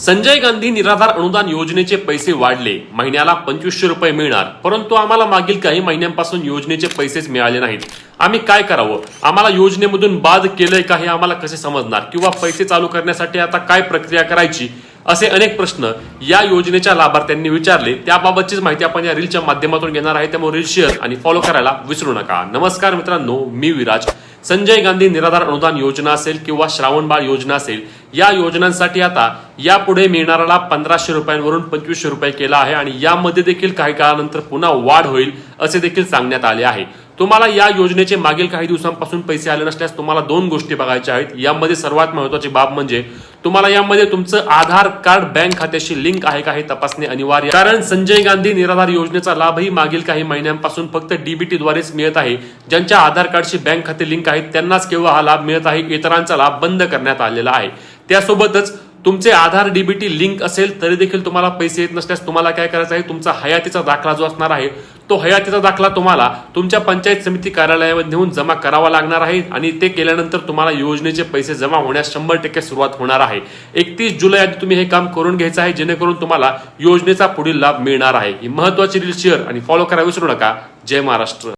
संजय गांधी निराधार अनुदान योजनेचे पैसे वाढले, महिन्याला 2500 रुपये मिळणार, परंतु आम्हाला मागील काही महिन्यांपासून योजनेचे पैसेच मिळाले नाहीत. आम्ही काय करावं? आम्हाला योजनेमधून बाद केलंय का हे आम्हाला कसे समजणार? किंवा पैसे चालू करण्यासाठी आता काय प्रक्रिया करायची? असे अनेक प्रश्न या योजनेच्या लाभार्थ्यांनी विचारले. त्याबाबतचीच माहिती आपण या रीलच्या माध्यमातून घेणार आहे, त्यामुळे रील शेअर आणि फॉलो करायला विसरू नका. नमस्कार मित्रांनो, मी विराज. संजय गांधी निराधार अनुदान योजना असेल किंवा श्रावणबाळ योजना असेल, या योजनांसाठी आता यापुढे मिळणाऱ्याला 1500 रुपयांवरून 2500 रुपये केला आहे आणि यामध्ये देखील काही काळानंतर पुन्हा वाढ होईल असे देखील सांगण्यात आले आहे. तुम्हाला या योजनेचे मागील काही दिवसांपासून पैसे आले नसल्यास तुम्हाला दोन गोष्टी बघायच्या आहेत. यामध्ये सर्वात महत्त्वाची बाब म्हणजे तुम्हाला यामध्ये तुमचं आधार कार्ड बँक खात्याशी लिंक आहे का हे तपासणे अनिवार्य, कारण संजय गांधी निराधार योजनेचा लाभही मागील काही महिन्यांपासून फक्त डीबीटी द्वारेच मिळत आहे. ज्यांच्या आधार कार्डशी बँक खाते लिंक आहे त्यांनाच केवळ हा लाभ मिळत आहे, इतरांचा लाभ बंद करण्यात आलेला आहे. त्यासोबतच तुमचे आधार डीबीटी लिंक असेल तरी देखील तुम्हाला पैसे येत नसल्यास तुम्हाला काय करायचं आहे, तुमचा हयातीचा दाखला जो असणार आहे तो हयातीचा दाखला तुम्हाला तुमच्या पंचायत समिती कार्यालयामध्ये नेऊन जमा करावा लागणार आहे आणि ते केल्यानंतर तुम्हाला योजनेचे पैसे जमा होण्यास 100% सुरुवात होणार आहे. 31 जुलै आधी तुम्ही हे काम करून घ्यायचं आहे, जेणेकरून तुम्हाला योजनेचा पुढील लाभ मिळणार आहे. ही महत्त्वाची रील शेअर आणि फॉलो करायला विसरू नका. जय महाराष्ट्र.